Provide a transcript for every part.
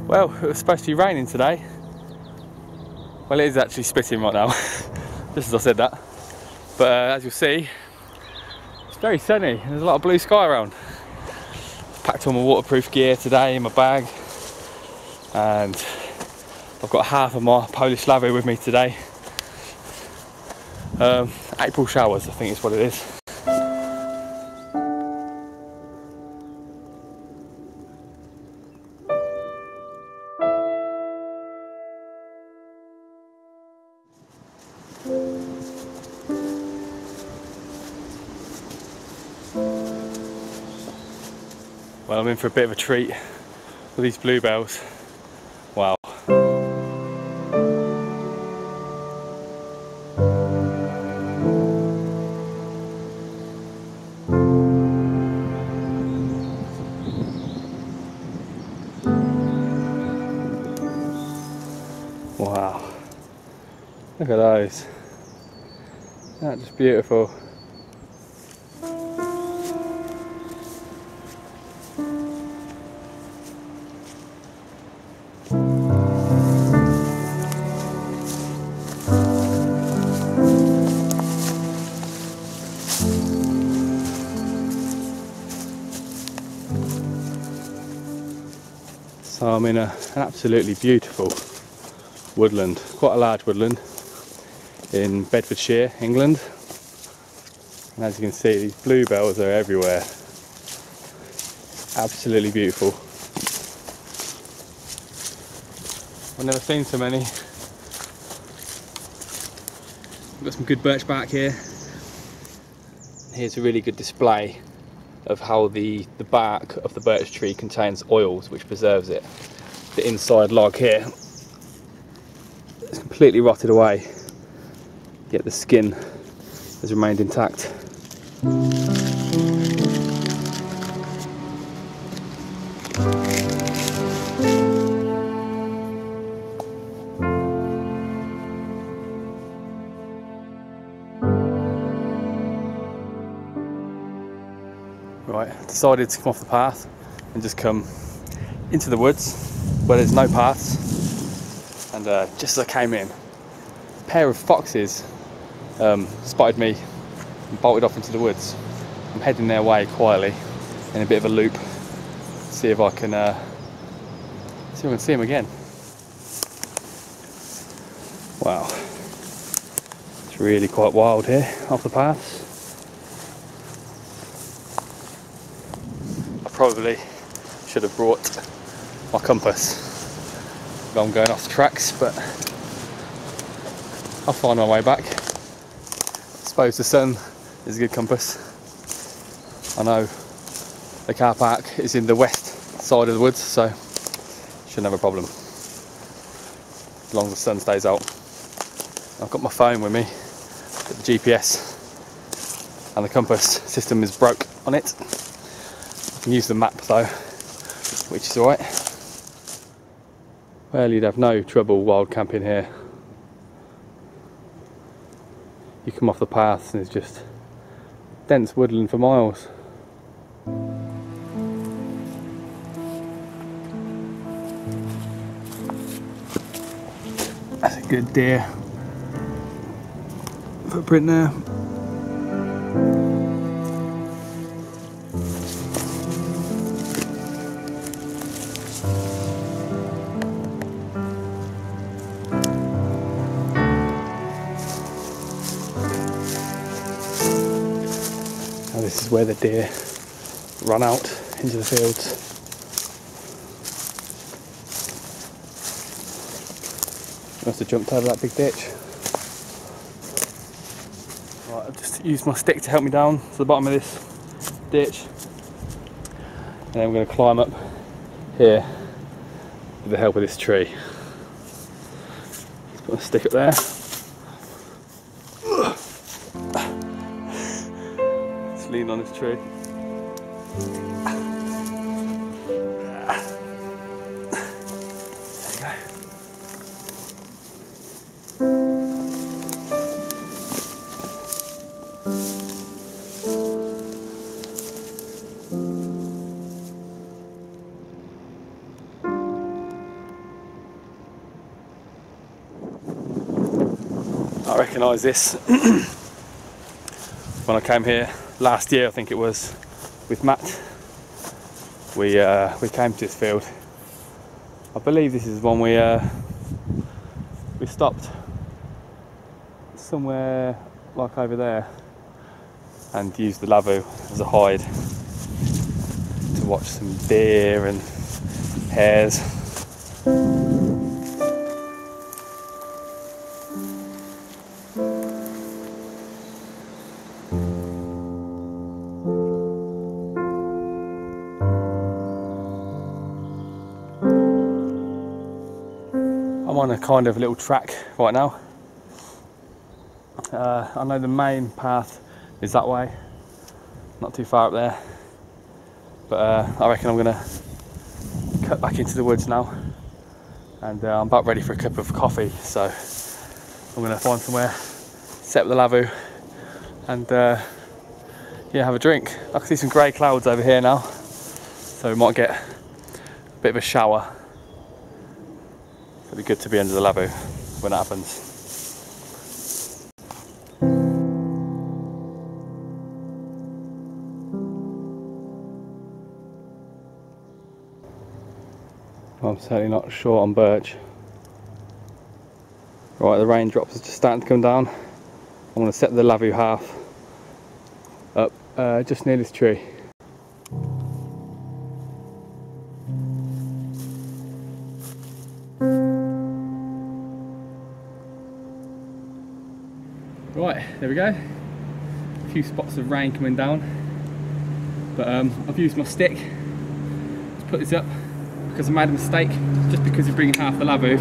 Well, it was supposed to be raining today. Well, it is actually spitting right now, just as I said that. But as you'll see, it's very sunny and there's a lot of blue sky around. Packed all my waterproof gear today in my bag, and I've got half of my Polish Lavvu with me today. April showers, I think is what it is. Well, I'm in for a bit of a treat with these bluebells. Wow. Wow. Look at those. That's just beautiful. So I'm in an absolutely beautiful woodland, quite a large woodland in Bedfordshire, England. And as you can see, these bluebells are everywhere. Absolutely beautiful. I've never seen so many. We've got some good birch bark here. Here's a really good display of how the bark of the birch tree contains oils which preserves it. The inside log here is completely rotted away, yet the skin has remained intact. Right, decided to come off the path and just come into the woods where there's no paths, and just as I came in, a pair of foxes spotted me and bolted off into the woods. I'm heading their way quietly in a bit of a loop, see if I can see them again. Wow, it's really quite wild here off the paths. Probably should have brought my compass if I'm going off the tracks, but I'll find my way back. I suppose the sun is a good compass. I know the car park is in the west side of the woods, so shouldn't have a problem as long as the sun stays out. I've got my phone with me, but the GPS and the compass system is broke on it. I can use the map though, which is alright. Well, you'd have no trouble wild camping here. You come off the paths and it's just dense woodland for miles. That's a good deer footprint there. This is where the deer run out into the fields. Must have jumped over that big ditch. Right, I've just used my stick to help me down to the bottom of this ditch. And then I'm going to climb up here with the help of this tree. Let's put my stick up there. Lean on this tree. There you go. I recognise this when I came here last year, I think it was, with Matt. We came to this field. I believe this is one we stopped somewhere like over there and used the Lavvu as a hide to watch some deer and hares. I'm on a kind of little track right now. I know the main path is that way, not too far up there, but I reckon I'm going to cut back into the woods now, and I'm about ready for a cup of coffee, so I'm going to find somewhere, set up the Lavvu, and yeah, have a drink. I can see some grey clouds over here now, so we might get a bit of a shower. It'll be good to be under the Lavvu when that happens. I'm certainly not short on birch. Right, the raindrops are just starting to come down. I'm going to set the Lavvu half up just near this tree. Right, there we go. A few spots of rain coming down, but I've used my stick to put this up because I made a mistake. Just because you bring half the Lavvu,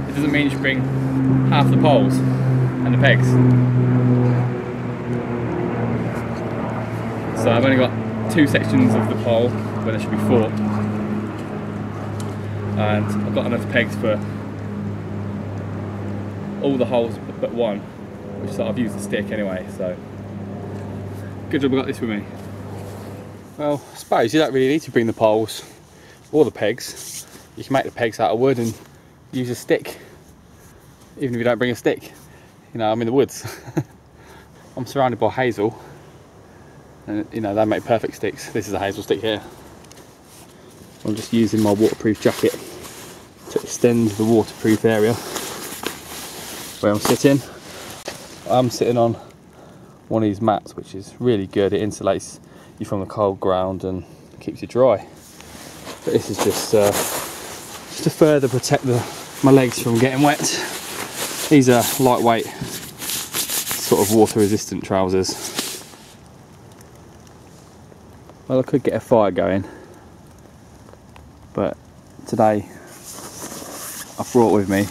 it doesn't mean you should bring half the poles and the pegs. So I've only got 2 sections of the pole where there should be 4, and I've got enough pegs for all the holes but one, which is I've used the stick anyway, so good job I got this with me. Well, I suppose you don't really need to bring the poles or the pegs. You can make the pegs out of wood and use a stick, even if you don't bring a stick. You know, I'm in the woods. I'm surrounded by hazel, and you know, they make perfect sticks. This is a hazel stick here. I'm just using my waterproof jacket to extend the waterproof area where I'm sitting. I'm sitting on one of these mats, which is really good. It insulates you from the cold ground and keeps you dry. But this is just to further protect my legs from getting wet. These are lightweight, sort of water resistant trousers. Well, I could get a fire going, but today I brought with me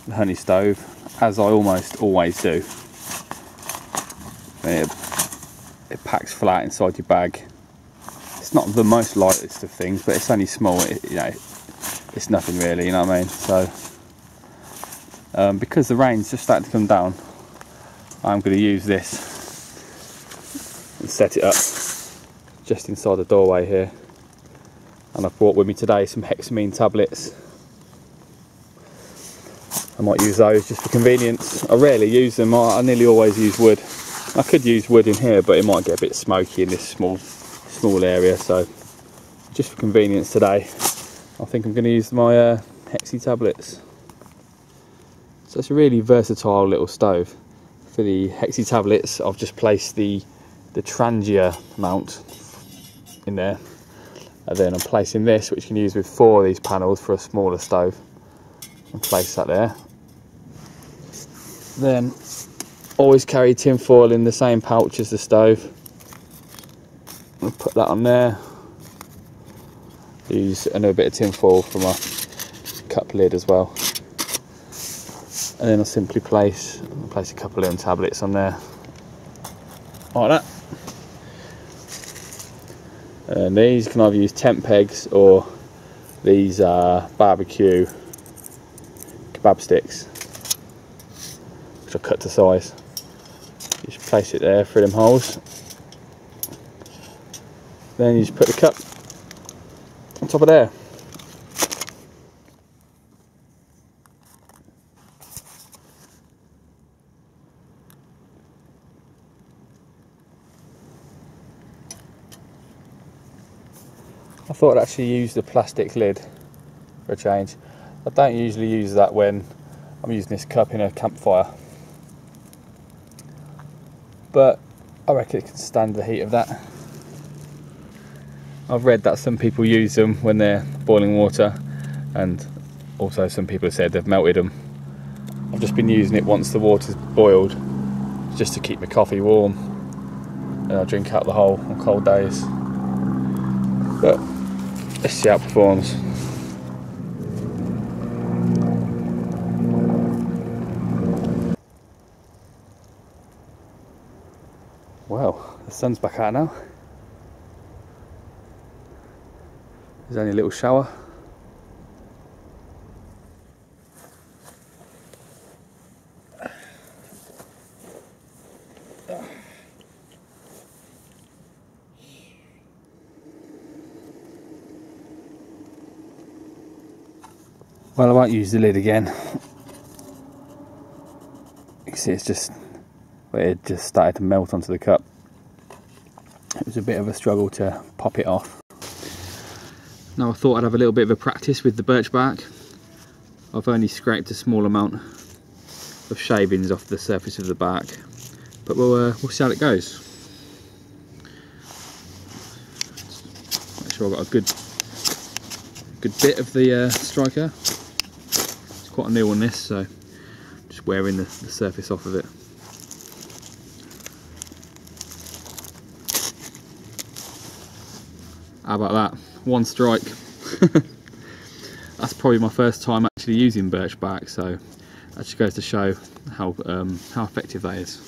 the honey stove, as I almost always do. It packs flat inside your bag. It's not the most lightest of things, but it's only small. You know, it's nothing really. You know what I mean? So, because the rain's just starting to come down, I'm going to use this and set it up just inside the doorway here. And I've brought with me today some hexamine tablets. I might use those just for convenience. I rarely use them. I nearly always use wood. I could use wood in here, but it might get a bit smoky in this small area. So just for convenience today, I think I'm going to use my hexy tablets. So it's a really versatile little stove. For the hexy tablets, I've just placed the Trangia mount in there, and then I'm placing this, which you can use with 4 of these panels for a smaller stove, and place that there. Then always carry tin foil in the same pouch as the stove. I'll put that on there. Use another bit of tin foil for my cup lid as well. And then I'll simply place a couple of them tablets on there, like that. And these can either use tent pegs or these barbecue kebab sticks, which I cut to size. You just place it there through them holes. Then you just put the cup on top of there. I thought I'd actually use the plastic lid for a change. I don't usually use that when I'm using this cup in a campfire, but I reckon it can stand the heat of that. I've read that some people use them when they're boiling water, and also some people have said they've melted them. I've just been using it once the water's boiled, just to keep my coffee warm, and I'll drink out the whole on cold days. But let's see how it performs. Well, the sun's back out now. There's only a little shower. Well, I won't use the lid again. You can see it's just, well, it just started to melt onto the cup. It was a bit of a struggle to pop it off. Now I thought I'd have a little bit of a practice with the birch bark. I've only scraped a small amount of shavings off the surface of the bark, but we'll see how it goes. Make sure I've got a good bit of the striker. It's quite a new one, this, so just wearing the surface off of it. How about that? One strike. That's probably my first time actually using birch bark, so that just goes to show how effective that is.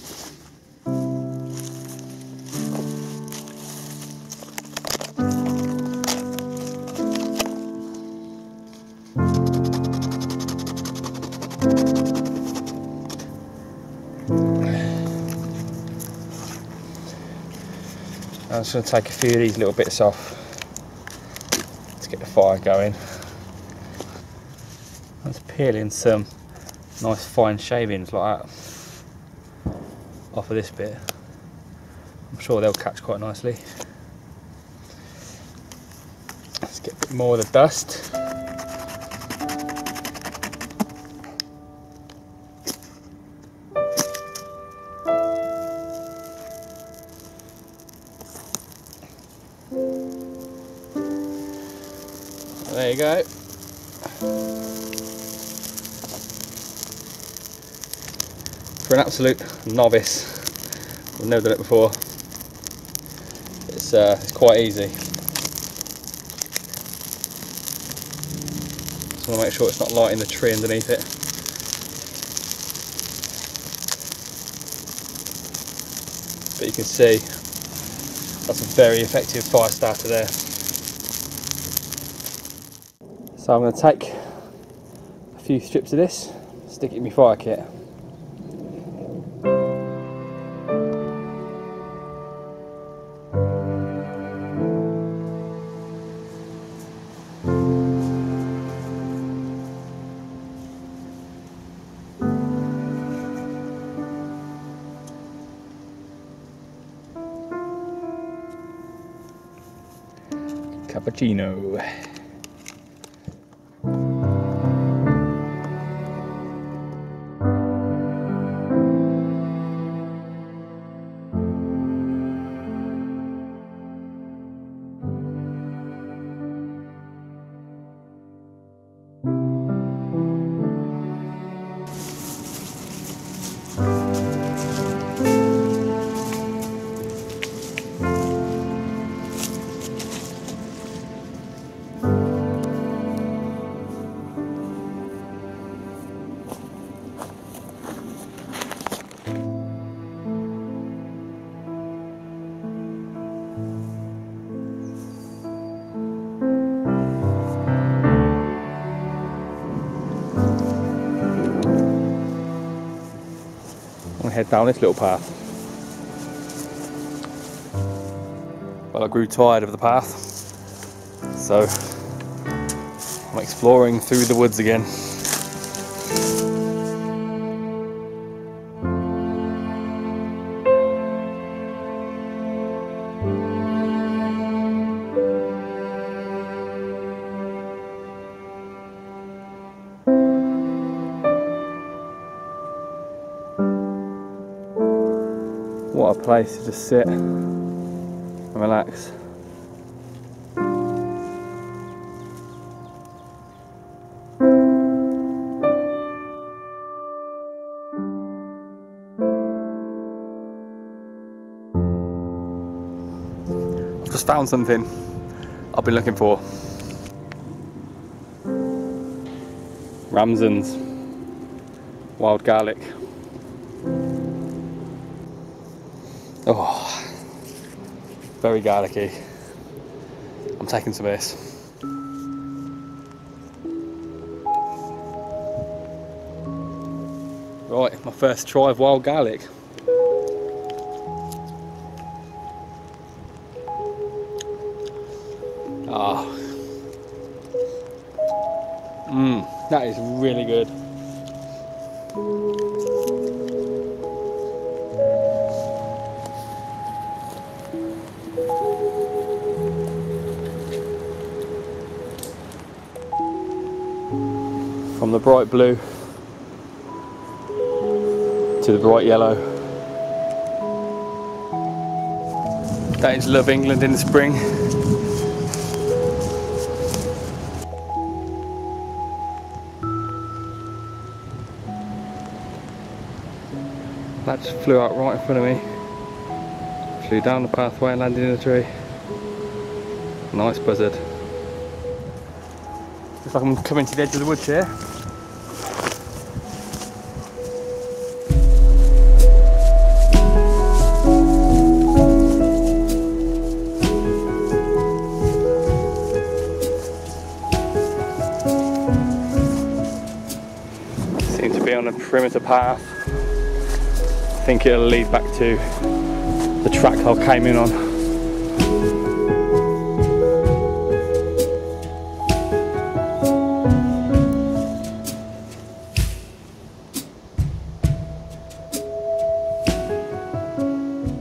I'm just going to take a few of these little bits off to get the fire going. I'm just peeling some nice fine shavings like that off of this bit. I'm sure they'll catch quite nicely. Let's get a bit more of the dust. There you go. For an absolute novice, I've never done it before. It's quite easy. Just want to make sure it's not lighting the tree underneath it. But you can see that's a very effective fire starter there. So I'm going to take a few strips of this, stick it in my fire kit. Cappuccino. Head down this little path. Well, I grew tired of the path, so I'm exploring through the woods again. place to just sit and relax. I've just found something I've been looking for. Ramsons, wild garlic. Oh, very garlicky. I'm taking some of this. Right, my first try of wild garlic. Ah, that is really good. From the bright blue to the bright yellow. That is Love England in the spring. That just flew out right in front of me. Flew down the pathway and landed in a tree. Nice buzzard. Looks like I'm coming to the edge of the woods here. Seems to be on a perimeter path. I think it'll lead back to the track I came in on.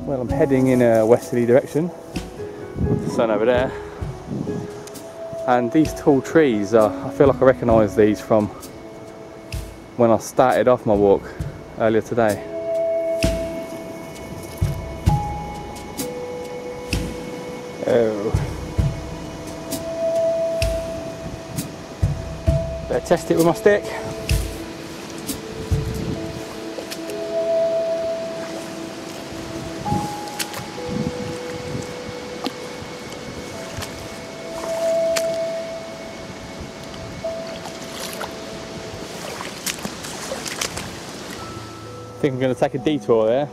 Well, I'm heading in a westerly direction with the sun over there, and these tall trees, I feel like I recognise these from when I started off my walk earlier today. Oh, better test it with my stick. I think I'm going to take a detour there,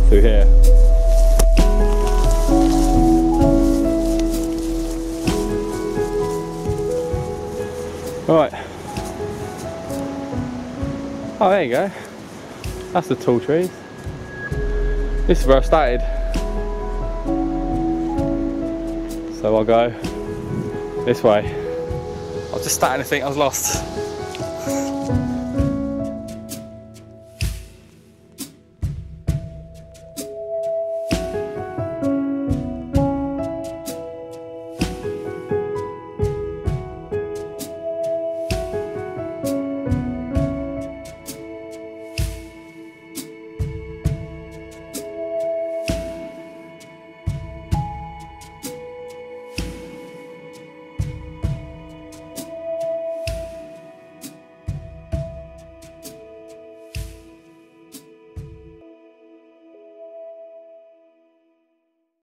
through here. Right. Oh, there you go. That's the tall trees. This is where I started. So I'll go this way. I was just starting to think I was lost.